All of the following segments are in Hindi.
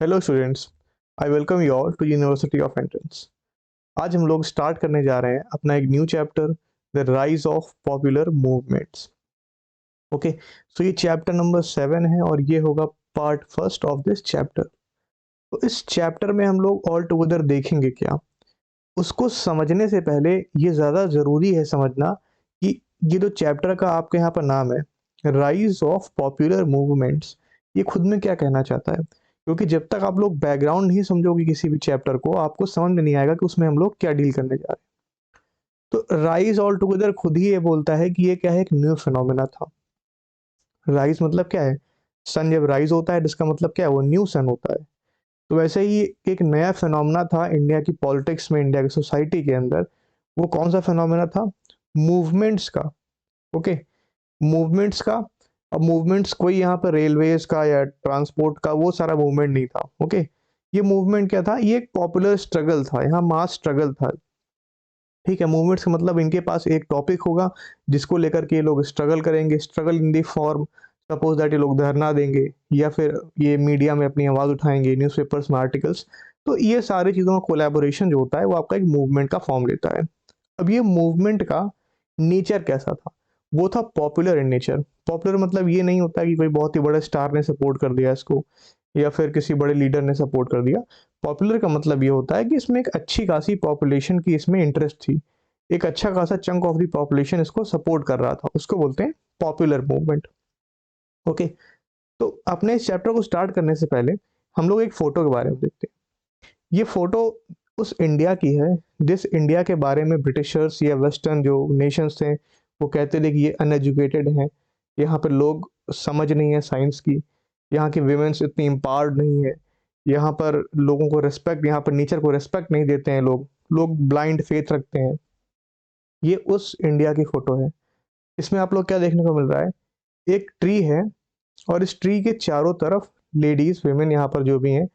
Hello students, I welcome you all to university of entrance. आज हम लोग स्टार्ट करने जा रहे हैं अपना एक new chapter, the rise of popular movements. Okay, so ये चैप्टर नंबर 7 है और ये होगा part first of this chapter. तो इस चैप्टर में हम लोग ऑल टुगेदर देखेंगे क्या, उसको समझने से पहले ये ज़्यादा ज़रूरी है समझना कि ये जो चैप्टर का आपके यहाँ पर नाम है, राइज ऑफ पॉपुलर मूवमेंट्स, ये खुद में क्या कहना चाहता है। क्योंकि जब तक आप लोग बैकग्राउंड नहीं समझोगे किसी भी चैप्टर को, आपको समझ में नहीं आएगा कि उसमें हम लोग क्या डील करने जा रहे हैं। तो राइज ऑल टुगेदर खुद ही ये बोलता है कि ये क्या है, एक न्यू फिनोमेना था। राइज मतलब क्या है, सन जब राइज होता है जिसका मतलब क्या है, वो न्यू सन होता है। तो वैसे ही एक नया फिनोमेना था इंडिया की पॉलिटिक्स में, इंडिया की सोसाइटी के अंदर। वो कौन सा फिनोमेना था? मूवमेंट्स का। ओके, मूवमेंट्स का। अब मूवमेंट्स कोई यहाँ पर रेलवेज का या ट्रांसपोर्ट का वो सारा मूवमेंट नहीं था। ओके, ये मूवमेंट क्या था, ये एक पॉपुलर स्ट्रगल था, यहाँ मास स्ट्रगल था। ठीक है, मूवमेंट्स का मतलब इनके पास एक टॉपिक होगा जिसको लेकर के ये लोग स्ट्रगल करेंगे, struggle in the form, suppose that ये लोग धरना देंगे या फिर ये मीडिया में अपनी आवाज़ उठाएंगे, न्यूज़पेपर्स में आर्टिकल्स। तो ये सारी चीज़ों का कोलैबोरेशन जो होता है वो आपका एक मूवमेंट का फॉर्म लेता है। अब ये मूवमेंट का नेचर कैसा था? वो था पॉपुलर इन नेचर। पॉपुलर मतलब ये नहीं होता कि कोई बहुत ही बड़े स्टार ने सपोर्ट कर दिया इसको या फिर किसी बड़े लीडर ने सपोर्ट कर दिया। पॉपुलर का मतलब ये होता है कि इसमें एक अच्छी खासी पॉपुलेशन की इसमें इंटरेस्ट थी, एक अच्छा खासा चंक ऑफ द पॉपुलेशन इसको सपोर्ट कर रहा था, उसको बोलते हैं पॉपुलर मूवमेंट। ओके, तो अपने इस चैप्टर को स्टार्ट करने से पहले हम लोग एक फोटो के बारे में देखते हैं। ये फोटो उस इंडिया की है जिस इंडिया के बारे में ब्रिटिशर्स या वेस्टर्न जो नेशंस थे वो कहते थे कि ये अनएजुकेटेड हैं, यहाँ पर लोग समझ नहीं है साइंस की, यहाँ की विमेंस इतनी एम्पावर्ड नहीं है, यहाँ पर लोगों को रिस्पेक्ट, यहाँ पर नेचर को रिस्पेक्ट नहीं देते हैं, लोग लोग ब्लाइंड फेथ रखते हैं। ये उस इंडिया की फोटो है। इसमें आप लोग क्या देखने को मिल रहा है, एक ट्री है और इस ट्री के चारों तरफ लेडीज विमेन यहाँ पर जो भी हैं,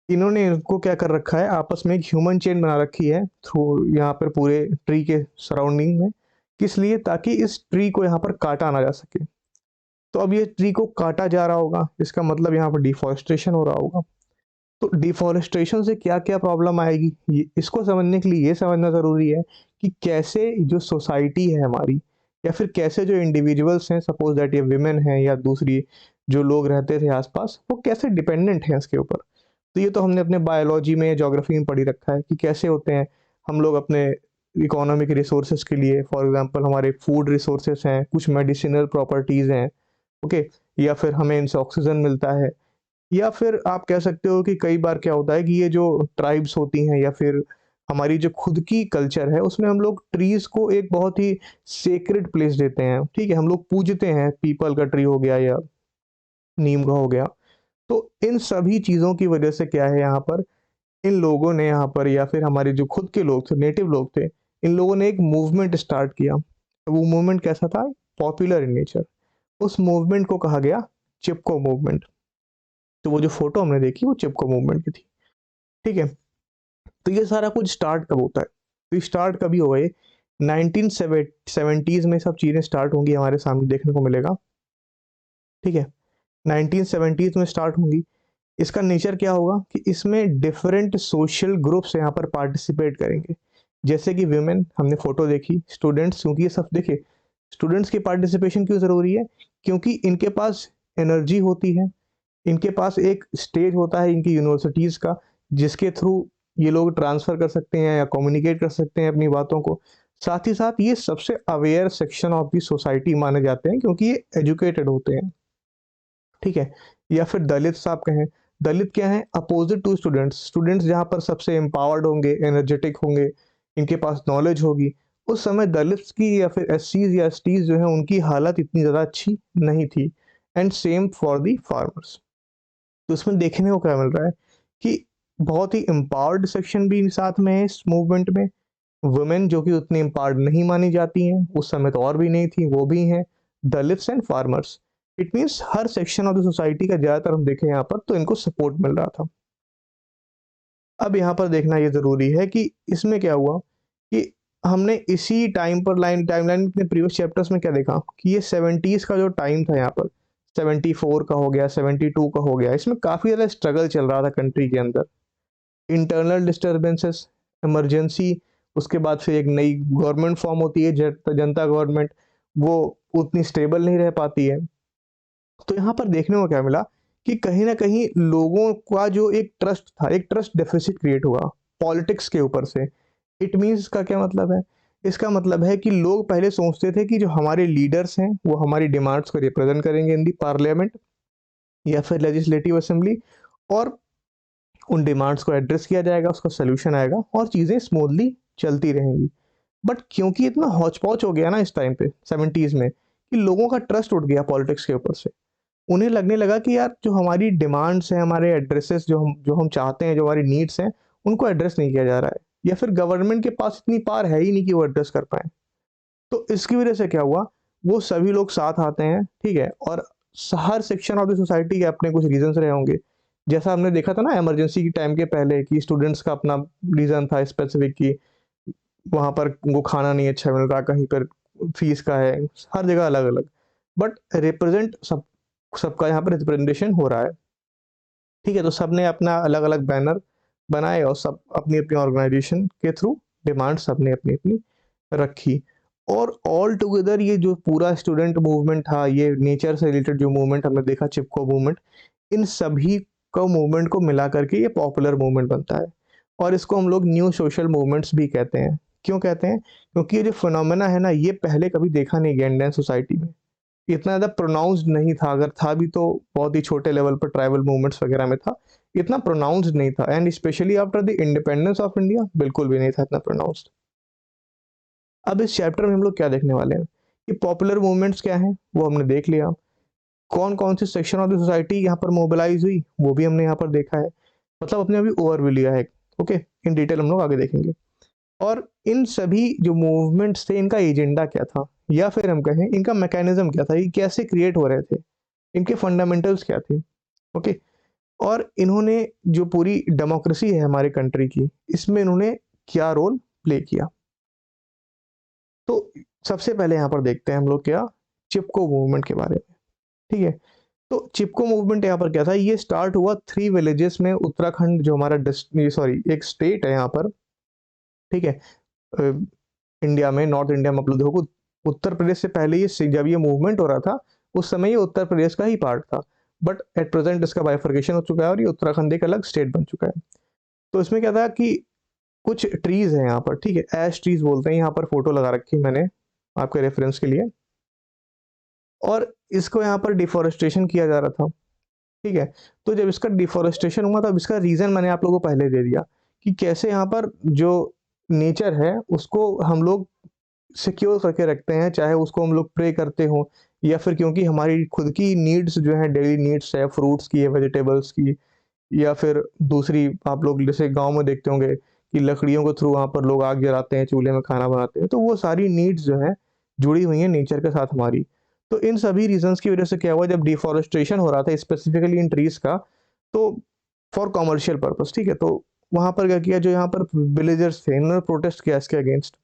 इन्होंने इनको क्या कर रखा है, आपस में एक ह्यूमन चेन बना रखी है थ्रू यहाँ पर पूरे ट्री के सराउंडिंग में। किस लिए? ताकि इस ट्री को यहाँ पर काटा ना जा सके। तो अब ये ट्री को काटा जा रहा होगा, इसका मतलब यहाँ पर डिफॉरेस्टेशन हो रहा होगा। तो डिफॉरेस्टेशन से क्या क्या प्रॉब्लम आएगी, ये इसको समझने के लिए ये समझना ज़रूरी है कि कैसे जो सोसाइटी है हमारी, या फिर कैसे जो इंडिविजुअल्स हैं, सपोज दैट ये विमेन हैं या दूसरी जो लोग रहते थे आसपास, वो कैसे डिपेंडेंट हैं इसके ऊपर। तो ये तो हमने अपने बायोलॉजी में, ज्योग्राफी में पढ़ी रखा है कि कैसे होते हैं हम लोग अपने इकोनॉमिक रिसोर्सेज के लिए, फॉर एग्जांपल हमारे फूड रिसोर्सेज हैं, कुछ मेडिसिनल प्रॉपर्टीज़ हैं। ओके, या फिर हमें इनसे ऑक्सीजन मिलता है, या फिर आप कह सकते हो कि कई बार क्या होता है कि ये जो ट्राइब्स होती हैं या फिर हमारी जो खुद की कल्चर है उसमें हम लोग ट्रीज को एक बहुत ही सेक्रेड प्लेस देते हैं। ठीक है, हम लोग पूजते हैं, पीपल का ट्री हो गया या नीम का हो गया। तो इन सभी चीज़ों की वजह से क्या है, यहाँ पर इन लोगों ने, यहाँ पर या फिर हमारे जो खुद के लोग थे, नेटिव लोग थे, इन लोगों ने एक मूवमेंट स्टार्ट किया। तो वो मूवमेंट कैसा था? Popular in nature. उस मूवमेंट को कहा गया चिपको मूवमेंट। तो वो जो फोटो हमने देखी वो चिपको मूवमेंट की थी। ठीक है, तो ये सारा कुछ स्टार्ट कब होता है? तो ये स्टार्ट कभी हुआ? ये 1970s में सब चीज़ें स्टार्ट होंगी, हमारे सामने देखने को मिलेगा। ठीक है, 1970s में स्टार्ट होंगी। इसका नेचर क्या होगा कि इसमें डिफरेंट सोशल ग्रुप्स यहाँ पर पार्टिसिपेट करेंगे। जैसे कि विमेन, हमने फोटो देखी, स्टूडेंट्स, क्योंकि ये सब देखे, स्टूडेंट्स की पार्टिसिपेशन क्यों ज़रूरी है? क्योंकि इनके पास एनर्जी होती है, इनके पास एक स्टेज होता है इनकी यूनिवर्सिटीज़ का, जिसके थ्रू ये लोग ट्रांसफ़र कर सकते हैं या कम्युनिकेट कर सकते हैं अपनी बातों को। साथ ही साथ ये सबसे aware section of the society माने जाते हैं क्योंकि ये एजुकेटेड होते हैं। ठीक है, या फिर दलित आप कहें, दलित क्या है? Opposite to students. स्टूडेंट्स जहाँ पर सबसे एम्पावर्ड होंगे, एनर्जेटिक होंगे, इनके पास नॉलेज होगी, उस समय दलित्स की या फिर एससीज या एसटीज जो है उनकी हालत इतनी ज़्यादा अच्छी नहीं थी। And same for the farmers. तो इसमें देखने को क्या मिल रहा है कि बहुत ही एम्पावर्ड सेक्शन भी साथ में है इस मूवमेंट में। वुमेन जो कि उतनी एम्पावर्ड नहीं मानी जाती हैं, उस समय तो और भी नहीं थी, वो भी हैं। Dalits and farmers, it means her section of the society का ज़्यादातर हम देखें यहाँ पर तो इनको सपोर्ट मिल रहा था। अब यहाँ पर देखना ये ज़रूरी है कि इसमें क्या हुआ कि हमने इसी टाइमलाइन अपने प्रीवियस चैप्टर्स में क्या देखा कि ये 70s का जो टाइम था यहाँ पर, 74 का हो गया, 72 का हो गया। इसमें काफ़ी ज़्यादा स्ट्रगल चल रहा था कंट्री के अंदर। इंटरनल डिस्टर्बेंसेस, इमरजेंसी, उसके बाद फिर एक नई गवर्नमेंट फॉर्म होती है, जनता गवर्नमेंट, वो उतनी स्टेबल नहीं रह पाती है। तो यहाँ पर देखने को क्या मिला कि कहीं न कहीं लोगों का जो एक ट्रस्ट था, एक ट्रस्ट डेफ़िसिट क्रिएट हुआ पॉलिटिक्स के ऊपर से। इट मीन्स इसका क्या मतलब है? इसका मतलब है कि लोग पहले सोचते थे कि जो हमारे लीडर्स हैं, वो हमारी डिमांड्स को रिप्रेज़ेंट करेंगे इन दी पार्लियामेंट या फिर लेजिस्लेटिव असेंबली, और उन डिमांड्स को एड्रेस किया जाएगा, उसका सॉल्यूशन आएगा और चीज़ें स्मूथली चलती रहेंगी। बट क्योंकि इतना हौच-पौच हो गया ना इस टाइम पे 70s में, कि लोगों का ट्रस्ट उठ गया पॉलिटिक्स के ऊपर से। उन्हें लगने लगा कि यार जो हमारी डिमांड्स हैं, हमारे एड्रेसेस जो हम चाहते हैं, जो हमारी नीड्स हैं, उनको एड्रेस नहीं किया जा रहा है, या फिर गवर्नमेंट के पास इतनी पावर है ही नहीं कि वो एड्रेस कर पाएँ। तो इसकी वजह से क्या हुआ, वो सभी लोग साथ आते हैं, ठीक है? और हर सेक्शन ऑफ द सोसाइटी के अपने कुछ रीज़न्स रहे होंगे। जैसा हमने देखा था ना इमरजेंसी के टाइम के पहले, कि स्टूडेंट्स का अपना रीज़न था स्पेसिफिक, कि वहाँ पर उनको खाना नहीं अच्छा मिल रहा, कहीं पर फीस का है, हर जगह अलग-अलग। बट रिप्रेज़ेंट सबका यहाँ पर रिप्रेजेंटेशन हो रहा है, ठीक है? तो सबने अपना अलग-अलग बैनर बनाए और सब अपनी-अपनी ऑर्गनाइज़ेशन के थ्रू डिमांड सबने अपनी-अपनी रखी। और ऑल टुगेदर ये जो पूरा स्टूडेंट मूवमेंट था, ये नेचर से रिलेटेड जो मूवमेंट हमने देखा, चिपको मूवमेंट, इन सभी को मूवमेंट को मिला करके ये पॉपुलर मूवमेंट बनता है। और इसको हम लोग न्यू सोशल मूवमेंट्स भी कहते हैं। क्यों कहते हैं? क्योंकि ये जो फिनोमेना है ना, ये पहले कभी देखा नहीं गया इंडियन सोसाइटी में। इतना ज़्यादा प्रोनाउंस्ड नहीं था, अगर था भी तो बहुत ही छोटे लेवल पर ट्राइबल मूवमेंट्स वगैरह में था। इतना प्रोनाउंस्ड नहीं था, and specially after the independence of India बिल्कुल भी नहीं था इतना प्रोनाउंस्ड। अब इस चैप्टर में हम लोग क्या देखने वाले हैं कि पॉपुलर मूवमेंट्स क्या हैं, वो हमने देख लिया। कौन-कौन से सेक्शन ऑफ द सोसाइटी यहाँ पर मोबिलाइज़ हुई, वो भी हमने यहाँ पर देखा है। मतलब अपने अभी ओवरव्यू लिया है। ओके, इन डिटेल हम लोग आगे देखेंगे। और इन सभी जो मूवमेंट्स थे, इनका एजेंडा क्या था, या फिर हम कहें इनका मैकेनिज्म क्या था, ये कैसे क्रिएट हो रहे थे, इनके फंडामेंटल्स क्या थे। ओके, और इन्होंने जो पूरी डेमोक्रेसी है हमारे कंट्री की, इसमें इन्होंने क्या रोल प्ले किया। तो सबसे पहले यहाँ पर देखते हैं हम लोग क्या, चिपको मूवमेंट के बारे में, ठीक है? तो चिपको मूवमेंट यहाँ पर क्या था, ये स्टार्ट हुआ 3 विलेजेस में, उत्तराखंड जो हमारा एक स्टेट है यहाँ पर, ठीक है? अ, इंडिया में, नॉर्थ इंडिया में आप लोग देखो, उत्तर प्रदेश से पहले जब ये मूवमेंट हो रहा था, उस समय ये उत्तर प्रदेश का ही पार्ट था। बट एट प्रेजेंट इसका बाइफर्केशन हो चुका है और ये उत्तराखंड एक अलग स्टेट बन चुका है। तो इसमें क्या था कि कुछ ट्रीज हैं यहाँ पर, ठीक है? ऐश ट्रीज बोलते हैं, यहाँ पर फोटो लगा रखी है मैंने आपके रेफरेंस के लिए। और इसको यहाँ पर डिफॉरेस्टेशन किया जा रहा था, ठीक है? तो जब इसका डिफॉरेस्टेशन हुआ, तब इसका रीज़न मैंने आप लोगों को पहले दे दिया कि कैसे यहाँ पर जो नेचर है, उसको हम लोग सिक्योर करके रखते हैं, चाहे उसको हम लोग प्रे करते हों, या फिर क्योंकि हमारी खुद की नीड्स जो हैं, डेली नीड्स है, फ्रूट्स की है, वेजिटेबल्स की, या फिर दूसरी आप लोग जैसे गाँव में देखते होंगे कि लकड़ियों के थ्रू वहाँ पर लोग आग जलाते हैं, चूल्हे में खाना बनाते हैं, तो वो सारी नीड्स जो हैं, जुड़ी हुई हैं नेचर के साथ हमारी। तो इन सभी रीज़न्स की वज़ह से क्या हुआ, जब डिफ़ॉरेस्टेशन हो रहा था स्पेसिफ़िकली इन ट्रीज़ का, तो फॉर कमर्शियल पर्पज़, ठीक है? तो वहाँ पर क्या किया, जो यहाँ पर विलेजर्स थे, इन्होंने प्रोटेस्ट किया इसके अगेंस्ट,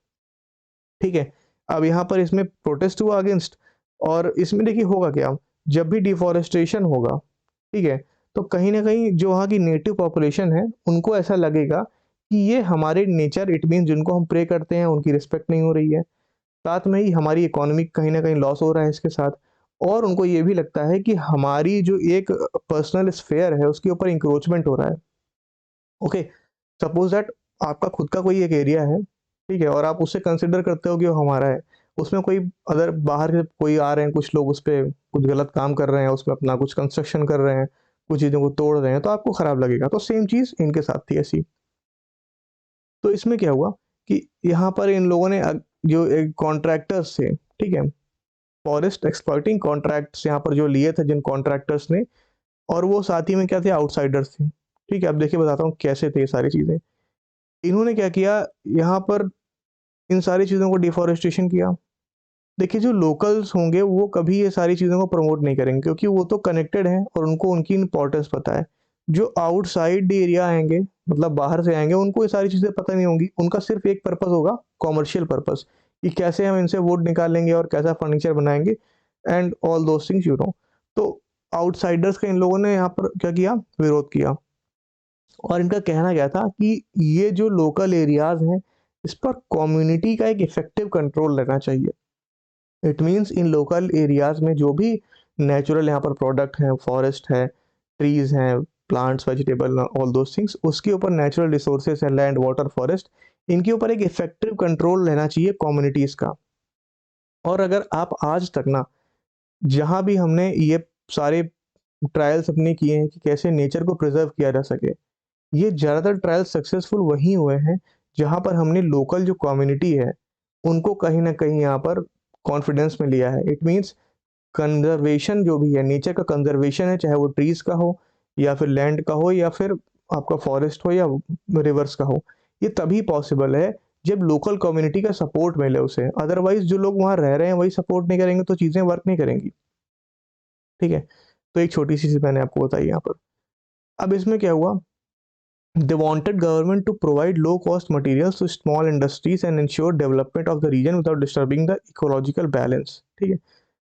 ठीक है? अब यहाँ पर इसमें प्रोटेस्ट हुआ अगेंस्ट, और इसमें देखिए होगा क्या, जब भी डिफ़ॉरेस्टेशन होगा, ठीक है? तो कहीं न कहीं जो वहाँ की नेटिव पॉपुलेशन है, उनको ऐसा लगेगा कि ये हमारे नेचर, इट मीन्स जिनको हम प्रे करते हैं, उनकी रिस्पेक्ट नहीं हो रही है। साथ में ही हमारी इकोनॉमी कहीं न कहीं लॉस हो रहा है इसके साथ, और उनको ये भी लगता है कि हमारी जो एक पर्सनल स्फेयर है, उसके ऊपर इंक्रोचमेंट हो रहा है। ओके, सपोज़ दैट आपका खुद का कोई एक एरिया है, ठीक है? और आप उसे कंसिडर करते हो कि वो हमारा है। उसमें कोई अगर बाहर से कोई आ रहे हैं, कुछ लोग उसपे कुछ गलत काम कर रहे हैं, उसमें अपना कुछ कंस्ट्रक्शन कर रहे हैं, कुछ चीज़ों को तोड़ रहे हैं, तो आपको खराब लगेगा। तो सेम चीज़ इनके साथ थी ऐसी। तो इसमें क्या हुआ कि यहाँ पर इन लोगों ने जो एक कॉन्ट्रैक्टर्स थे, ठीक है? फॉरेस्ट एक्सप्लॉइटिंग कॉन्ट्रैक्ट्स यहाँ पर जो लिए थे जिन कॉन्ट्रैक्टर्स ने, और वो साथ ही में क्या थे, आउटसाइडर्स थे, ठीक है? अब देखिए बताता हूँ कैसे थे ये सारी चीज़ें। इन्होंने क्या किया, यहाँ पर इन सारी चीज़ों को डिफ़ॉरेस्टेशन किया। देखिए जो लोकल्स होंगे वो कभी ये सारी चीज़ों को प्रमोट नहीं करेंगे, क्योंकि वो तो कनेक्टेड हैं और उनको उनकी इम्पोर्टेंस पता है। जो आउटसाइड एरिया आएँगे, मतलब बाहर से आएँगे, उनको ये सारी चीज़ें पता नहीं होंगी। उनका सिर्फ़ एक पर्पज़ होगा, कमर्शियल पर्पज़, कि कैसे हम इनसे वुड निकालेंगे और कैसा फर्नीचर बनाएँगे, and all those things you know. तो आउटसाइडर्स का इन लोगों ने यहाँ पर क्या किया, विरोध किया, और इनका कहना क्या था कि ये जो लोकल एरियाज हैं इस पर कम्युनिटी का एक इफेक्टिव कंट्रोल रहना चाहिए। It means in local areas में जो भी नेचुरल यहाँ पर प्रोडक्ट हैं, फॉरेस्ट है, ट्रीज हैं, plants, vegetable, all those things, उसके ऊपर नेचुरल रिसोर्सेज है, लैंड, वाटर, फॉरेस्ट, इनके ऊपर एक इफेक्टिव कंट्रोल रहना चाहिए कम्युनिटीज का। और अगर आप आज तक ना, जहाँ भी हमने ये सारे ट्रायल्स अपने किए हैं कि कैसे नेचर को प्रिजर्व किया जा सके, ये ज़्यादातर ट्रायल सक्सेसफुल वही हुए हैं जहाँ पर हमने लोकल जो कम्युनिटी है उनको कहीं ना कहीं यहाँ पर कॉन्फिडेंस में लिया है। इट मीन्स कंजर्वेशन जो भी है, नेचर का कंजर्वेशन है, चाहे वो ट्रीज का हो या फिर लैंड का हो या फिर आपका फॉरेस्ट हो या रिवर्स का हो, ये तभी पॉसिबल है जब लोकल कम्युनिटी का सपोर्ट मिले उसे। अदरवाइज जो लोग वहाँ रह रहे हैं वही सपोर्ट नहीं करेंगे तो चीज़ें वर्क नहीं करेंगी। ठीक है, तो एक छोटी सी चीज़ मैंने आपको बताई यहाँ पर। अब इसमें क्या हुआ, they wanted government to provide low cost materials to small industries and ensure development of the region without disturbing the ecological balance। ठीक है,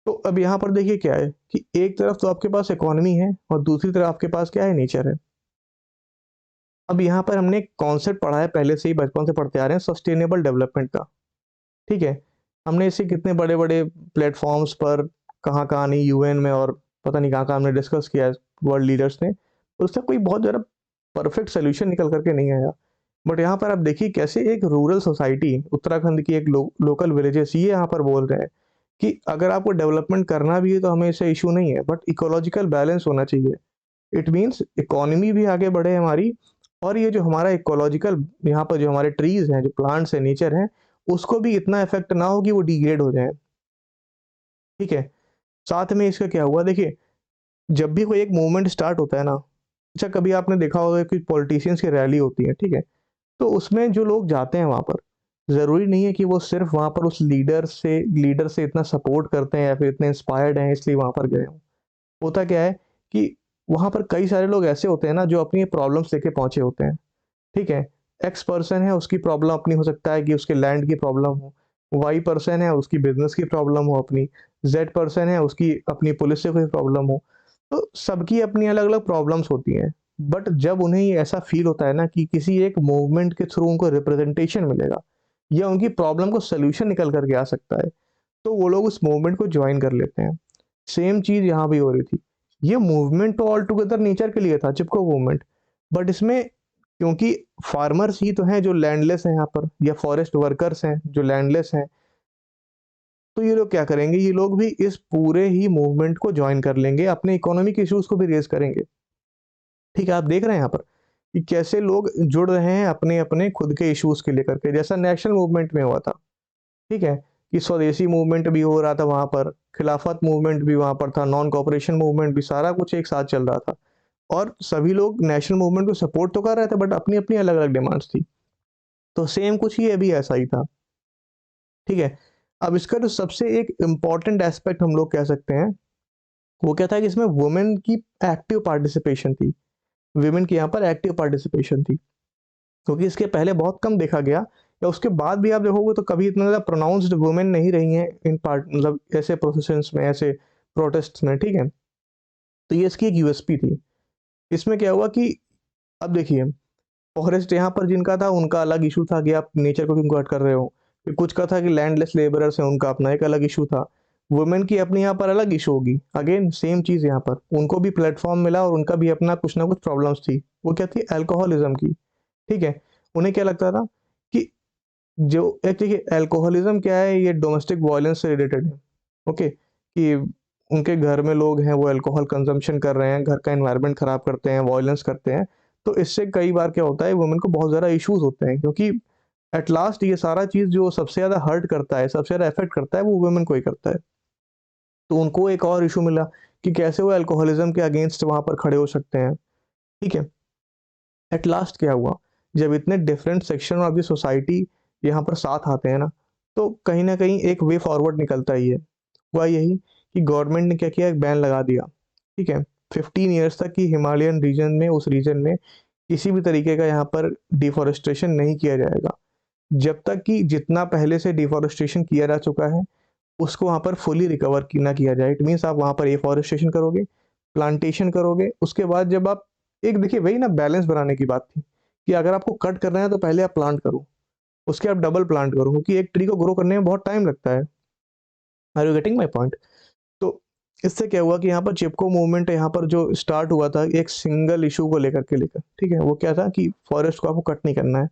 तो अब यहाँ पर देखिए क्या है कि एक तरफ तो आपके पास इकोनॉमी है और दूसरी तरफ आपके पास क्या है, नेचर है। अब यहाँ पर हमने कॉन्सेप्ट पढ़ा है पहले से ही, बचपन से पढ़ते आ रहे हैं, सस्टेनेबल डेवलपमेंट का। ठीक है, हमने इसे कितने बड़े बड़े प्लेटफॉर्म्स पर, कहाँ कहाँ नहीं, यूएन में और पता नहीं कहाँ कहाँ हमने डिस्कस किया है वर्ल्ड लीडर्स ने, तो उसका कोई बहुत ज़्यादा परफेक्ट सोल्यूशन निकल करके नहीं आया। बट यहाँ पर आप देखिए कैसे एक रूरल सोसाइटी, उत्तराखंड की एक लोकल विलेजेस ये यहाँ पर बोल रहे हैं कि अगर आपको डेवलपमेंट करना भी है तो हमें इससे इशू नहीं है, बट इकोलॉजिकल बैलेंस होना चाहिए। इट मीन्स इकोनॉमी भी आगे बढ़े हमारी, और ये जो हमारा इकोलॉजिकल यहाँ पर जो हमारे ट्रीज हैं, जो प्लांट्स हैं, नेचर हैं, उसको भी इतना इफेक्ट ना हो कि वो डिग्रेड हो जाए। ठीक है, साथ में इसका क्या हुआ, देखिए जब भी कोई एक मूवमेंट स्टार्ट होता है ना, अच्छा कभी आपने देखा होगा कि पॉलिटिशियंस की रैली होती है, ठीक है, तो उसमें जो लोग जाते हैं वहाँ पर, ज़रूरी नहीं है कि वो सिर्फ वहाँ पर उस लीडर से इतना सपोर्ट करते हैं या फिर इतने इंस्पायर्ड हैं इसलिए वहाँ पर गए हों। होता क्या है कि वहाँ पर कई सारे लोग ऐसे होते हैं ना जो अपनी प्रॉब्लम्स लेके पहुँचे होते हैं। ठीक है, एक्स पर्सन है, उसकी प्रॉब्लम अपनी हो सकता है कि उसके लैंड की प्रॉब्लम हो, वाई पर्सन है उसकी बिजनेस की प्रॉब्लम हो अपनी, जेड पर्सन है उसकी अपनी पुलिस से कोई प्रॉब्लम हो। तो सबकी अपनी अलग अलग प्रॉब्लम्स होती हैं। बट जब उन्हें ये ऐसा फील होता है ना कि किसी एक मूवमेंट के थ्रू उनको रिप्रेजेंटेशन मिलेगा या उनकी प्रॉब्लम को सोल्यूशन निकल करके आ सकता है, तो वो लोग उस मूवमेंट को ज्वाइन कर लेते हैं। सेम चीज यहाँ भी हो रही थी। ये मूवमेंट तो ऑल टुगेदर नेचर के लिए था, चिपको मूवमेंट, बट इसमें क्योंकि फार्मर्स ही तो हैं जो लैंडलेस हैं यहाँ पर, या फॉरेस्ट वर्कर्स हैं जो लैंडलेस हैं, तो ये लोग क्या करेंगे, ये लोग भी इस पूरे ही मूवमेंट को ज्वाइन कर लेंगे, अपने इकोनॉमिक इश्यूज को भी रेज करेंगे। ठीक है, आप देख रहे हैं यहाँ पर कि कैसे लोग जुड़ रहे हैं अपने अपने खुद के इश्यूज के लेकर के, जैसा नेशनल मूवमेंट में हुआ था। ठीक है, कि स्वदेशी मूवमेंट भी हो रहा था वहां पर, खिलाफत मूवमेंट भी वहां पर था, नॉन कॉपरेशन मूवमेंट भी, सारा कुछ एक साथ चल रहा था, और सभी लोग नेशनल मूवमेंट को सपोर्ट तो कर रहे थे बट अपनी अपनी अलग अलग डिमांड्स थी। तो सेम कुछ ही अभी ऐसा ही था। ठीक है, अब इसका जो सबसे एक इम्पॉर्टेंट एस्पेक्ट हम लोग कह सकते हैं वो क्या था कि इसमें वुमेन की एक्टिव पार्टिसिपेशन थी। वुमेन की यहाँ पर एक्टिव पार्टिसिपेशन थी, क्योंकि इसके पहले बहुत कम देखा गया, या उसके बाद भी आप देखोगे तो कभी इतना ज़्यादा प्रोनाउंस्ड वुमेन नहीं रही हैं इन पार्ट, मतलब ऐसे प्रोसेशंस में, ऐसे प्रोटेस्ट में। ठीक है, तो ये इसकी एक यूएसपी थी। इसमें क्या हुआ कि अब देखिए, फॉरेस्ट यहाँ पर जिनका था उनका अलग इशू था कि आप नेचर को क्यों कट कर रहे हो, फिर कुछ का था कि लैंडलेस लेबरर्स हैं उनका अपना एक अलग इशू था, वुमेन की अपनी यहाँ पर अलग इशू होगी, अगेन सेम चीज़ यहाँ पर उनको भी प्लेटफॉर्म मिला और उनका भी अपना कुछ ना कुछ प्रॉब्लम्स थी। वो क्या थी, अल्कोहलिज्म की। ठीक है, उन्हें क्या लगता था कि जो एक, देखिए अल्कोहलिज्म क्या है, ये डोमेस्टिक वायलेंस से रिलेटेड है। ओके, कि उनके घर में लोग हैं वो अल्कोहल कंजम्पशन कर रहे हैं, घर का एनवायरनमेंट खराब करते हैं, वायलेंस करते हैं, तो इससे कई बार क्या होता है, वुमेन को बहुत ज़्यादा इश्यूज होते हैं, क्योंकि एट लास्ट ये सारा चीज़ जो सबसे ज़्यादा हर्ट करता है, सबसे ज़्यादा इफेक्ट करता है, वो वुमेन को ही करता है। तो उनको एक और इशू मिला कि कैसे वो अल्कोहलिज्म के अगेंस्ट वहां पर खड़े हो सकते हैं। ठीक है, एट लास्ट क्या हुआ, जब इतने different section of the society यहाँ पर साथ आते हैं ना कहीं एक वे फॉरवर्ड निकलता ही है। हुआ यही कि गवर्नमेंट ने क्या किया, एक बैन लगा दिया। ठीक है, 15 ईयर्स तक कि हिमालयन रीजन में, उस रीजन में किसी भी तरीके का यहाँ पर डिफॉरेस्टेशन नहीं किया जाएगा, जब तक कि जितना पहले से डिफॉरेस्टेशन किया जा चुका है उसको वहाँ पर फुली रिकवर ना किया जाए। इट मीन्स आप वहाँ पर एफॉरेस्टेशन करोगे, प्लांटेशन करोगे, उसके बाद जब आप एक देखिए वही ना बैलेंस बनाने की बात थी कि अगर आपको कट करना है तो पहले आप प्लांट करो, उसके आप डबल प्लांट करो, क्योंकि एक ट्री को ग्रो करने में बहुत टाइम लगता है। Are you getting my point? तो इससे क्या हुआ कि यहाँ पर चिपको मूवमेंट यहाँ पर जो स्टार्ट हुआ था एक सिंगल इशू को लेकर, ठीक है, वो क्या था कि फॉरेस्ट को आपको कट नहीं करना है।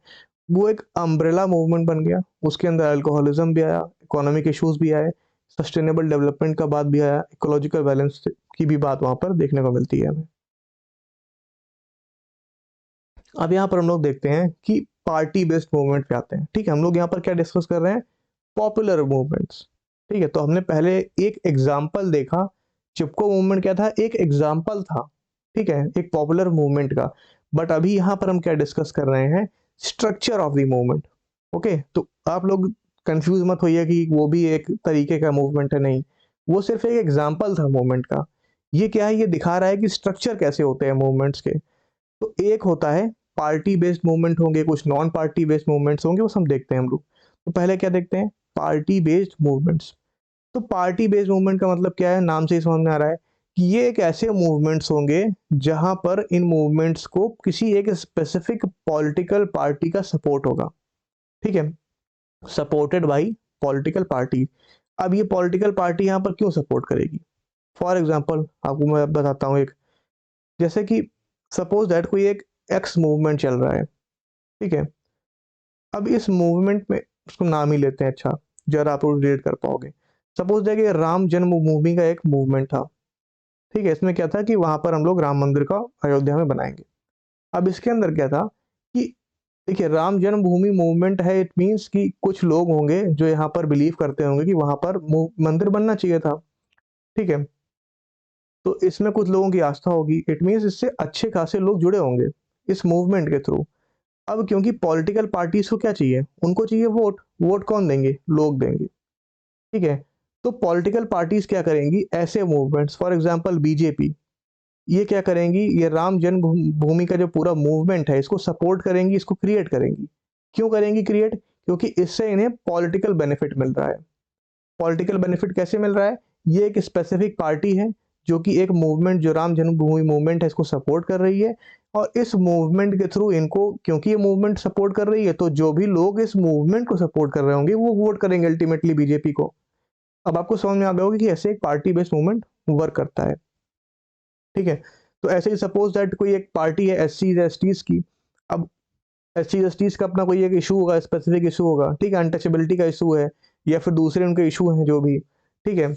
वो एक अम्ब्रेला मूवमेंट बन गया, उसके अंदर अल्कोहलिज्म भी आया, इकोनॉमिक इश्यूज भी आए, सस्टेनेबल डेवलपमेंट का बात भी आया, इकोलॉजिकल बैलेंस की भी बात वहाँ पर देखने को मिलती है हमें। अब यहाँ पर हम लोग देखते हैं कि पार्टी बेस्ड मूवमेंट पे आते हैं। ठीक है, हम लोग यहाँ पर क्या डिस्कस कर रहे हैं? Popular movements. ठीक है, तो हमने पहले एक एग्जाम्पल देखा, चिपको मूवमेंट क्या था? एक एग्जाम्पल था, ठीक है, एक पॉपुलर मूवमेंट का। बट अभी यहाँ पर हम क्या डिस्कस कर रहे हैं? Structure of the movement. Okay, तो आप लोग कंफ्यूज मत होइए कि वो भी एक तरीके का मूवमेंट है, नहीं, वो सिर्फ एक एग्जाम्पल था मूवमेंट का। ये क्या है? ये दिखा रहा है कि स्ट्रक्चर कैसे होते हैं मूवमेंट्स के। तो एक होता है पार्टी बेस्ड मूवमेंट होंगे, कुछ नॉन पार्टी बेस्ड मूवमेंट्स होंगे, वो सब देखते हैं हम लोग। तो पहले क्या देखते हैं? Party based movements. तो पार्टी बेस्ड मूवमेंट का मतलब क्या है? नाम से ही समझ में आ रहा है कि ये एक ऐसे मूवमेंट्स होंगे जहां पर इन मूवमेंट्स को किसी एक स्पेसिफिक पॉलिटिकल पार्टी का सपोर्ट होगा। ठीक है, सपोर्टेड बाई पॉलिटिकल पार्टी। अब ये पॉलिटिकल पार्टी यहाँ पर क्यों सपोर्ट करेगी? फॉर एग्जाम्पल आपको मैं बताता हूँ एक, जैसे कि सपोज दैट कोई एक एक्स मूवमेंट चल रहा है, ठीक है। अब इस मूवमेंट में उसको नाम ही लेते हैं, अच्छा जरा आप रिलेट कर पाओगे। सपोज दैट कि राम जन्मभूमि का एक मूवमेंट था, ठीक है। इसमें क्या था कि वहां पर हम लोग राम मंदिर का अयोध्या में बनाएंगे। अब इसके अंदर क्या था कि देखिए राम जन्मभूमि मूवमेंट है, इट मीन्स कि कुछ लोग होंगे जो यहाँ पर बिलीव करते होंगे कि वहां पर मंदिर बनना चाहिए था, ठीक है। तो इसमें कुछ लोगों की आस्था होगी, इट मीन्स इससे अच्छे खासे लोग जुड़े होंगे इस मूवमेंट के थ्रू। अब क्योंकि पॉलिटिकल पार्टीज को क्या चाहिए? उनको चाहिए वोट। वोट कौन देंगे? लोग देंगे, ठीक है। तो पॉलिटिकल पार्टीज क्या करेंगी? ऐसे मूवमेंट्स, फॉर एग्जांपल बीजेपी, ये क्या करेंगी? ये राम जन्मभूमि का जो पूरा मूवमेंट है इसको सपोर्ट करेंगी, इसको क्रिएट करेंगी। क्यों करेंगी क्रिएट? क्योंकि इससे इन्हें पॉलिटिकल बेनिफिट मिल रहा है। पॉलिटिकल बेनिफिट कैसे मिल रहा है? ये एक स्पेसिफिक पार्टी है जो कि एक मूवमेंट, जो राम जन्मभूमि मूवमेंट है, इसको सपोर्ट कर रही है। और इस मूवमेंट के थ्रू इनको, क्योंकि ये मूवमेंट सपोर्ट कर रही है, तो जो भी लोग इस मूवमेंट को सपोर्ट कर रहे होंगे वो वोट करेंगे अल्टीमेटली बीजेपी को। अब आपको समझ में आ गया होगा कि ऐसे एक पार्टी बेस्ड मूवमेंट वर्क करता है, ठीक है। तो ऐसे ही सपोज दैट कोई एक पार्टी है एस सी एस टीज की। अब एस सी एस टीज का अपना कोई एक इशू होगा, स्पेसिफिक इशू होगा, ठीक है, अनटचेबिलिटी का इशू है या फिर दूसरे उनके इशू हैं जो भी, ठीक है।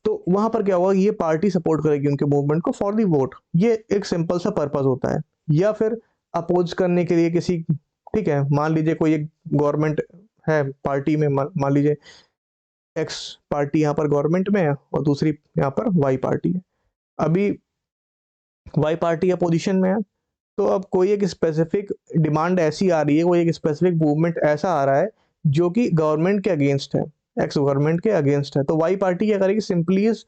तो वहां पर क्या होगा? ये पार्टी सपोर्ट करेगी उनके मूवमेंट को फॉर दी वोट। ये एक सिंपल सा पर्पस होता है। या फिर अपोज करने के लिए किसी, ठीक है, मान लीजिए कोई एक गवर्नमेंट है पार्टी में, मान लीजिए एक्स पार्टी यहाँ पर गवर्नमेंट में है और दूसरी यहाँ पर वाई पार्टी है। अभी वाई पार्टी अपोजिशन में है, तो अब कोई एक स्पेसिफिक डिमांड ऐसी आ रही है, कोई एक स्पेसिफिक मूवमेंट ऐसा आ रहा है जो कि गवर्नमेंट के अगेंस्ट है, एक्स गवर्नमेंट के अगेंस्ट है। तो वाई पार्टी क्या करेगी? सिंपली इस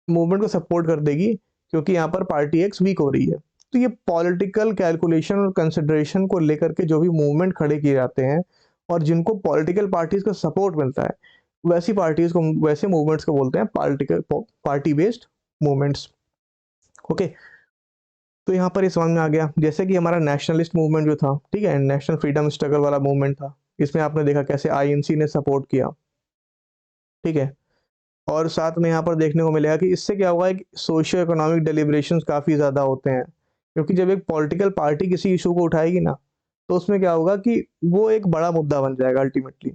मूवमेंट को सपोर्ट कर देगी, क्योंकि यहाँ पर पार्टी एक्स वीक हो रही है। तो ये पॉलिटिकल कैलकुलेशन और कंसिडरेशन को लेकर के जो भी मूवमेंट खड़े किए जाते हैं और जिनको पॉलिटिकल पार्टीज का सपोर्ट मिलता है, वैसी पार्टीज को, वैसे मूवमेंट्स को बोलते हैं political party based movements. Okay, तो यहाँ पर ये समझ में आ गया। जैसे कि हमारा नेशनलिस्ट मूवमेंट जो था, ठीक है, नेशनल फ्रीडम स्ट्रगल वाला मूवमेंट था, इसमें आपने देखा कैसे आईएनसी ने सपोर्ट किया, ठीक है। और साथ में यहाँ पर देखने को मिलेगा कि इससे क्या होगा, एक सोशियो इकोनॉमिक डेलिब्रेशंस काफ़ी ज़्यादा होते हैं, क्योंकि जब एक पॉलिटिकल पार्टी किसी इशू को उठाएगी ना, तो उसमें क्या होगा कि वो एक बड़ा मुद्दा बन जाएगा अल्टीमेटली,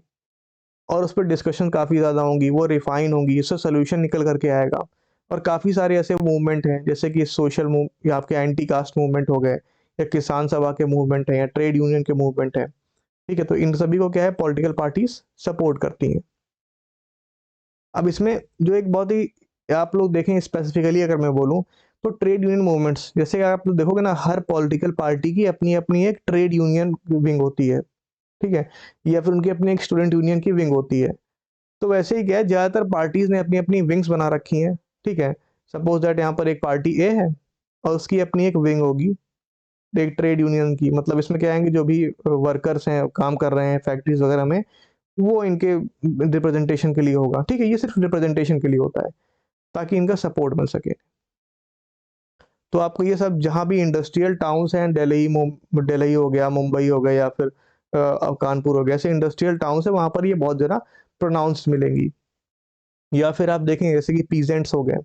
और उस पर डिस्कशन काफ़ी ज़्यादा होंगी, वो रिफाइन होंगी, इससे सोल्यूशन निकल करके आएगा। और काफ़ी सारे ऐसे मूवमेंट हैं जैसे कि सोशल मूव, या आपके एंटी कास्ट मूवमेंट हो गए, या किसान सभा के मूवमेंट हैं, या ट्रेड यूनियन के मूवमेंट हैं, ठीक है। तो इन सभी को क्या है? पॉलिटिकल पार्टीज सपोर्ट करती हैं। अब इसमें जो एक बहुत ही, आप लोग देखें स्पेसिफिकली अगर मैं बोलूं, तो ट्रेड यूनियन मूवमेंट्स, जैसे कि आप लोग देखोगे ना, हर पॉलिटिकल पार्टी की अपनी अपनी एक ट्रेड यूनियन विंग होती है, ठीक है, या फिर उनकी अपनी एक स्टूडेंट यूनियन की विंग होती है। तो वैसे ही क्या है, ज़्यादातर पार्टीज ने अपनी अपनी विंग्स बना रखी हैं, ठीक है। सपोज दैट यहाँ पर एक पार्टी ए है और उसकी अपनी एक विंग होगी एक ट्रेड यूनियन की। मतलब इसमें क्या आएंगे, जो भी वर्कर्स हैं, काम कर रहे हैं फैक्ट्रीज वगैरह में, वो इनके रिप्रेजेंटेशन के लिए होगा, ठीक है, ये सिर्फ रिप्रेजेंटेशन के लिए होता है ताकि इनका सपोर्ट मिल सके। तो आपको ये सब जहाँ भी इंडस्ट्रियल टाउन्स हैं, दिल्ली हो गया, मुंबई हो गया, या फिर कानपुर हो गया, ऐसे इंडस्ट्रियल टाउन्स है, वहाँ पर ये बहुत ज़्यादा प्रोनाउंस्ड मिलेंगी। या फिर आप देखेंगे जैसे कि पीजेंट्स हो गए,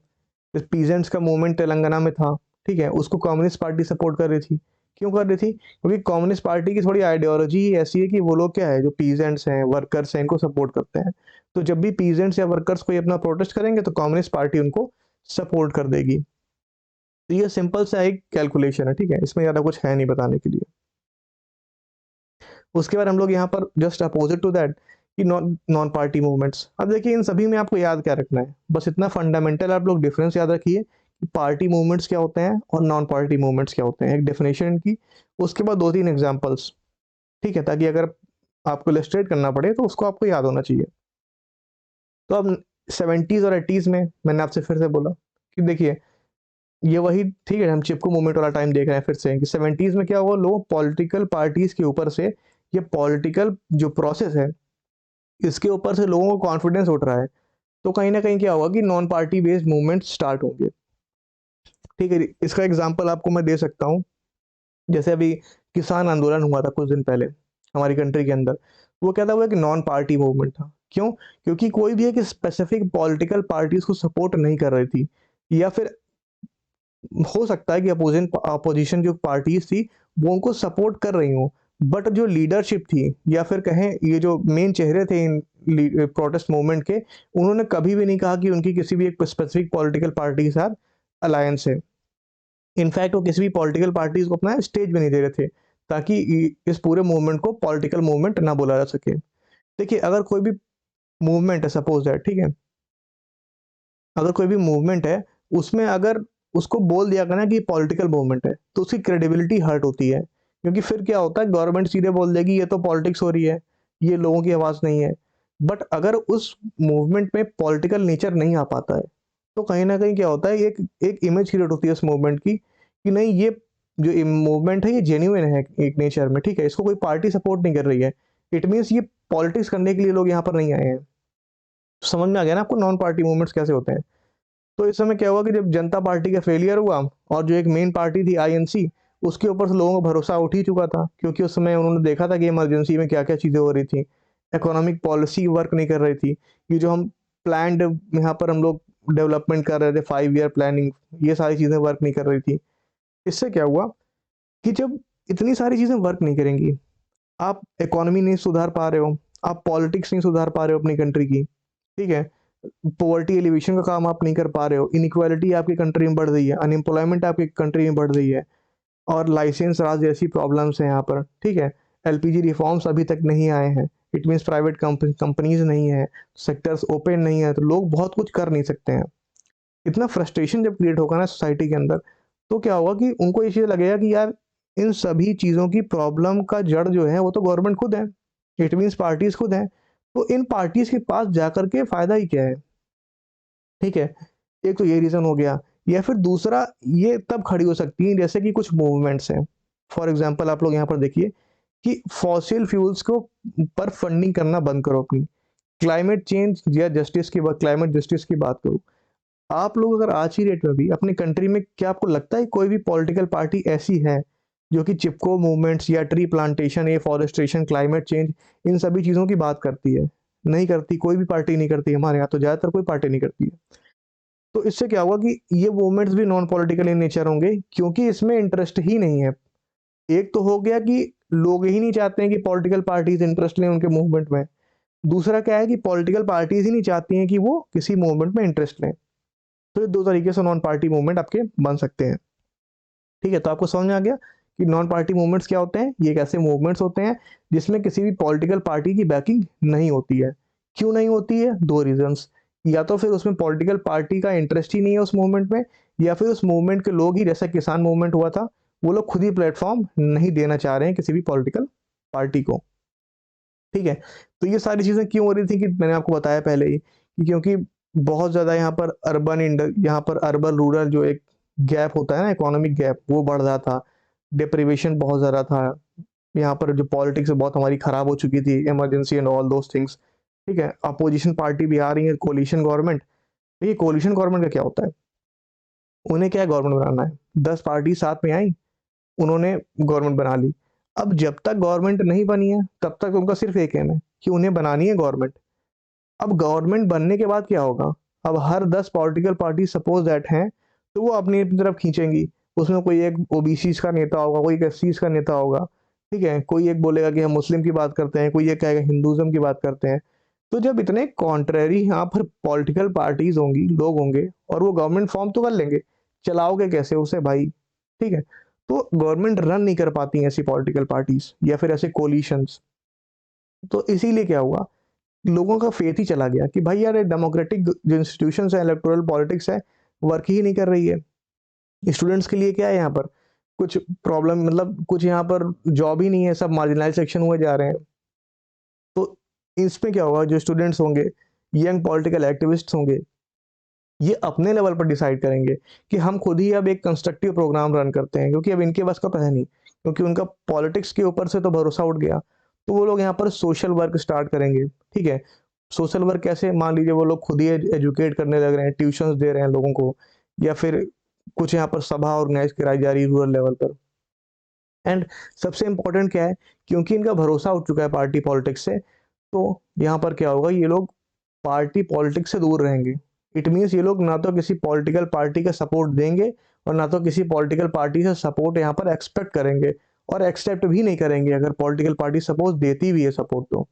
इस पीजेंट्स का मूवमेंट तेलंगाना में था, ठीक है, उसको कम्युनिस्ट पार्टी सपोर्ट कर रही थी। क्यों कर रही थी? क्योंकि कम्युनिस्ट पार्टी की थोड़ी आइडियोलॉजी ही ऐसी है कि वो लोग क्या है, जो पीजेंट्स हैं, वर्कर्स हैं, इनको सपोर्ट करते हैं। तो जब भी पीजेंट्स या वर्कर्स कोई अपना प्रोटेस्ट करेंगे तो कम्युनिस्ट पार्टी उनको सपोर्ट कर देगी। तो ये सिंपल सा एक कैलकुलेशन है, ठीक है, इसमें ज़्यादा कुछ है नहीं बताने के लिए। उसके बाद हम लोग यहाँ पर जस्ट अपोजिट टू दैट कि नॉन नॉन पार्टी मूवमेंट्स। अब देखिए इन सभी में आपको याद क्या रखना है, बस इतना फंडामेंटल आप लोग डिफरेंस याद रखिए कि पार्टी मूवमेंट्स क्या होते हैं और नॉन पार्टी मूवमेंट्स क्या होते हैं, एक डेफिनेशन की, उसके बाद 2-3 एग्जांपल्स, ठीक है, ताकि अगर आपको इलस्ट्रेट करना पड़े तो उसको आपको याद होना चाहिए। तो अब 70s और 80s में मैंने आपसे फिर से बोला कि देखिए ये वही, ठीक है, हम चिपको मूवमेंट वाला टाइम देख रहे हैं फिर से कि 70s में क्या हुआ, लोग पॉलिटिकल पार्टीज के ऊपर से, ये पॉलिटिकल जो प्रोसेस है इसके ऊपर से लोगों को कॉन्फिडेंस उठ रहा है। तो कहीं ना कहीं क्या होगा कि non party based movement start होंगे, ठीक है। इसका एग्जांपल आपको मैं दे सकता हूँ, जैसे अभी किसान आंदोलन हुआ था कुछ दिन पहले हमारी कंट्री के अंदर। वो क्या था, वो एक नॉन पार्टी मूवमेंट था। क्यों? क्योंकि कोई भी एक स्पेसिफिक पॉलिटिकल पार्टीज को सपोर्ट नहीं कर रही थी, या फिर हो सकता है कि अपोजिशन जो पार्टीज थी वो उनको सपोर्ट कर रही हूँ, बट जो लीडरशिप थी या फिर कहें ये जो मेन चेहरे थे इन प्रोटेस्ट मूवमेंट के, उन्होंने कभी भी नहीं कहा कि उनकी किसी भी एक स्पेसिफिक पॉलिटिकल पार्टी के साथ अलायंस है। इनफैक्ट वो किसी भी पॉलिटिकल पार्टीज को अपना स्टेज भी नहीं दे रहे थे ताकि इस पूरे मूवमेंट को पॉलिटिकल मूवमेंट ना बोला जा सके। देखिए अगर कोई भी मूवमेंट है, सपोज दैट, ठीक है, अगर कोई भी मूवमेंट है उसमें अगर उसको बोल दिया गया ना कि पॉलिटिकल मूवमेंट है तो उसकी क्रेडिबिलिटी हर्ट होती है, क्योंकि फिर क्या होता है, गवर्नमेंट सीधे बोल देगी ये तो पॉलिटिक्स हो रही है, ये लोगों की आवाज़ नहीं है। बट अगर उस मूवमेंट में पॉलिटिकल नेचर नहीं आ पाता है तो कहीं ना कहीं क्या होता है, एक एक इमेज क्रिएट होती है उस मूवमेंट की कि नहीं, ये जो मूवमेंट है ये जेन्युइन है एक नेचर में, ठीक है, इसको कोई पार्टी सपोर्ट नहीं कर रही है। इट मीन्स ये पॉलिटिक्स करने के लिए लोग यहाँ पर नहीं आए हैं। समझ में आ गया ना आपको नॉन पार्टी मूवमेंट्स कैसे होते हैं? तो इस समय क्या हुआ कि जब जनता पार्टी का फेलियर हुआ और जो एक मेन पार्टी थी आईएनसी, उसके ऊपर से लोगों का भरोसा उठ ही चुका था, क्योंकि उस समय उन्होंने देखा था कि इमरजेंसी में क्या क्या चीज़ें हो रही थी, इकोनॉमिक पॉलिसी वर्क नहीं कर रही थी, ये जो हम प्लान्ड यहाँ पर हम लोग डेवलपमेंट कर रहे थे, 5 ईयर प्लानिंग, ये सारी चीज़ें वर्क नहीं कर रही थी। इससे क्या हुआ कि जब इतनी सारी चीज़ें वर्क नहीं करेंगी, आप इकोनॉमी नहीं सुधार पा रहे हो, आप पॉलिटिक्स नहीं सुधार पा रहे हो अपनी कंट्री की, ठीक है, पॉवर्टी एलिवेशन का काम आप नहीं कर पा रहे हो, इनइक्वालिटी आपकी कंट्री में बढ़ रही है, अनएम्प्लॉयमेंट आपकी कंट्री में बढ़ रही है, और लाइसेंस राज जैसी प्रॉब्लम्स हैं यहाँ पर, ठीक है, एलपीजी रिफॉर्म्स अभी तक नहीं आए हैं, इट मीन्स प्राइवेट कंपनीज नहीं है, सेक्टर्स ओपन नहीं है, तो लोग बहुत कुछ कर नहीं सकते हैं। इतना फ्रस्ट्रेशन जब क्रिएट होगा ना सोसाइटी के अंदर, तो क्या होगा कि उनको ये चीज़ लगेगा कि यार इन सभी चीज़ों की प्रॉब्लम का जड़ जो है वो तो गवर्नमेंट खुद है, इट मीन्स पार्टीज खुद हैं। तो इन पार्टीज के पास जाकर के फायदा ही क्या है, ठीक है। एक तो ये रीज़न हो गया, या फिर दूसरा ये तब खड़ी हो सकती है जैसे कि कुछ मूवमेंट्स हैं। फॉर एग्जांपल आप लोग यहाँ पर देखिए कि फॉसिल फ्यूल्स को पर फंडिंग करना बंद करो अपनी, क्लाइमेट चेंज या जस्टिस की बात, क्लाइमेट जस्टिस की बात करो। आप लोग अगर आज ही डेट में भी अपनी कंट्री में, क्या आपको लगता है कोई भी पॉलिटिकल पार्टी ऐसी है जो कि चिपको मूवमेंट्स या tree plantation, afforestation, climate change, इन सभी चीज़ों की बात करती है? नहीं करती, कोई भी पार्टी नहीं करती, हमारे यहाँ तो ज़्यादातर कोई पार्टी नहीं करती है। तो इससे क्या होगा कि ये मूवमेंट्स भी नॉन पॉलिटिकल इन नेचर होंगे, क्योंकि इसमें इंटरेस्ट ही नहीं है। एक तो हो गया कि लोग ही नहीं चाहते हैं कि पॉलिटिकल पार्टीज इंटरेस्ट लें उनके मूवमेंट में। दूसरा क्या है कि पॉलिटिकल पार्टीज ही नहीं चाहती हैं कि वो किसी मूवमेंट में इंटरेस्ट लें। तो ये दो तरीके से नॉन पार्टी मूवमेंट आपके बन सकते हैं, ठीक है। तो आपको समझ में आ गया कि नॉन पार्टी मूवमेंट्स क्या होते हैं, ये एक ऐसे मूवमेंट्स होते हैं जिसमें किसी भी पॉलिटिकल पार्टी की बैकिंग नहीं होती है। क्यों नहीं होती है? दो रीजंस, या तो फिर उसमें पॉलिटिकल पार्टी का इंटरेस्ट ही नहीं है उस मूवमेंट में, या फिर उस मूवमेंट के लोग ही, जैसा किसान मूवमेंट हुआ था, वो लोग खुद ही प्लेटफॉर्म नहीं देना चाह रहे हैं किसी भी पॉलिटिकल पार्टी को, ठीक है। तो ये सारी चीज़ें क्यों हो रही थी कि मैंने आपको बताया पहले ही कि क्योंकि बहुत ज़्यादा यहाँ पर अर्बन रूरल जो एक गैप होता है ना, इकोनॉमिक गैप, वो बढ़ रहा था, डिप्रीवेशन बहुत ज़्यादा था, यहाँ पर जो पॉलिटिक्स बहुत हमारी खराब हो चुकी थी, emergency and all those things, ठीक है। अपोजिशन पार्टी भी आ रही है, कोलिशन गवर्नमेंट। ये कोलिशन गवर्नमेंट का क्या होता है? उन्हें क्या गवर्नमेंट बनाना है, 10 पार्टी साथ में आई, उन्होंने गवर्नमेंट बना ली। अब जब तक गवर्नमेंट नहीं बनी है तब तक उनका सिर्फ एक एम है कि उन्हें बनानी है गवर्नमेंट। अब गवर्नमेंट बनने के बाद क्या होगा? अब हर 10 पॉलिटिकल पार्टी सपोज दैट हैं, तो वो अपनी अपनी तरफ खींचेंगी। उसमें कोई एक ओबीसी का नेता होगा, कोई एक एससी का नेता होगा, ठीक है। कोई एक बोलेगा कि हम मुस्लिम की बात करते हैं, कोई एक कहेगा हिंदुज्म की बात करते हैं। तो जब इतने कॉन्ट्रेरी यहाँ पर पॉलिटिकल पार्टीज होंगी, लोग होंगे, और वो गवर्नमेंट फॉर्म तो कर लेंगे, चलाओगे कैसे उसे भाई? ठीक है। तो गवर्नमेंट रन नहीं कर पाती ऐसी पॉलिटिकल पार्टीज या फिर ऐसे कोलिशंस। तो इसीलिए क्या हुआ, लोगों का फेथ ही चला गया कि भाई यार डेमोक्रेटिक जो इंस्टीट्यूशन है, इलेक्टोरल पॉलिटिक्स है, वर्क ही नहीं कर रही है। स्टूडेंट्स के लिए क्या है यहाँ पर, कुछ प्रॉब्लम, मतलब कुछ यहाँ पर जॉब ही नहीं है, सब मार्जिनलाइज सेक्शन हुए जा रहे हैं। तो इसमें क्या होगा, जो स्टूडेंट्स होंगे, यंग पॉलिटिकल एक्टिविस्ट होंगे, ये अपने लेवल पर डिसाइड करेंगे कि हम खुद ही अब एक कंस्ट्रक्टिव प्रोग्राम रन करते हैं, क्योंकि अब इनके बस का तो है नहीं, क्योंकि उनका पॉलिटिक्स के ऊपर से तो भरोसा उठ गया। तो वो लोग यहाँ पर सोशल वर्क स्टार्ट करेंगे, ठीक है। सोशल वर्क कैसे, मान लीजिए वो लोग खुद ही एजुकेट करने लग रहे हैं, ट्यूशंस दे रहे हैं लोगों को, या फिर कुछ यहाँ पर सभा ऑर्गेनाइज कराई जा रही है रूरल लेवल पर। एंड सबसे इंपॉर्टेंट क्या है, क्योंकि इनका भरोसा उठ चुका है पार्टी पॉलिटिक्स से, तो यहाँ पर क्या होगा, ये लोग पार्टी पॉलिटिक्स से दूर रहेंगे। इट मीन्स ये लोग ना तो किसी पॉलिटिकल पार्टी का सपोर्ट देंगे, और ना तो किसी पॉलिटिकल पार्टी से सपोर्ट यहाँ पर एक्सपेक्ट करेंगे, और एक्सेप्ट भी नहीं करेंगे अगर पॉलिटिकल पार्टी सपोज देती भी है सपोर्ट तो।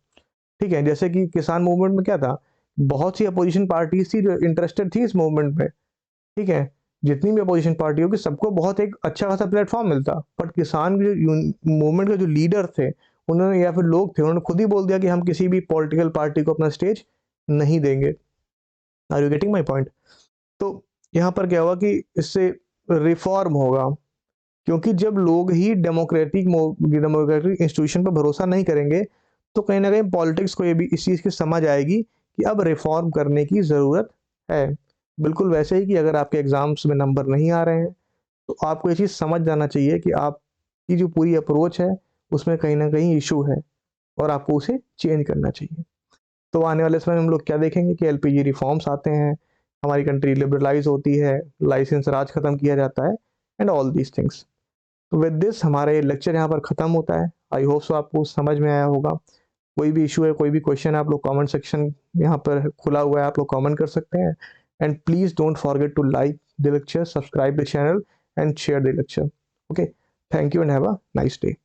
ठीक है, जैसे कि किसान मूवमेंट में क्या था, बहुत सी अपोजिशन पार्टीज थी जो इंटरेस्टेड थी इस मूवमेंट में, ठीक है। जितनी भी अपोजिशन पार्टी होगी सबको बहुत एक अच्छा खासा प्लेटफॉर्म मिलता, बट किसान के जो मूवमेंट के जो लीडर थे, उन्होंने या फिर लोग थे, उन्होंने खुद ही बोल दिया कि हम किसी भी पॉलिटिकल पार्टी को अपना स्टेज नहीं देंगे। Are you getting my point? तो यहाँ पर क्या हुआ कि इससे रिफॉर्म होगा, क्योंकि जब लोग ही डेमोक्रेटिक इंस्टीट्यूशन पर भरोसा नहीं करेंगे, तो कहीं ना कहीं पॉलिटिक्स को ये भी इस चीज़ की समझ आएगी कि अब रिफॉर्म करने की ज़रूरत है। बिल्कुल वैसे ही कि अगर आपके एग्जाम्स में नंबर नहीं आ रहे हैं, तो आपको ये चीज़ समझ जाना चाहिए कि आपकी जो पूरी अप्रोच है उसमें कहीं ना कहीं इशू है, और आपको उसे चेंज करना चाहिए। तो आने वाले समय में हम लोग क्या देखेंगे कि एलपीजी रिफॉर्म्स आते हैं, हमारी कंट्री लिबरलाइज होती है, लाइसेंस राज खत्म किया जाता है, एंड ऑल दीज थिंग्स। तो विद दिस हमारा ये लेक्चर यहाँ पर ख़त्म होता है। आई होप सो आपको समझ में आया होगा। कोई भी इशू है, कोई भी क्वेश्चन है, आप लोग कमेंट सेक्शन यहाँ पर खुला हुआ है, आप लोग कमेंट कर सकते हैं। And please don't forget to like the lecture, subscribe the channel and share the lecture. Okay, thank you and have a nice day.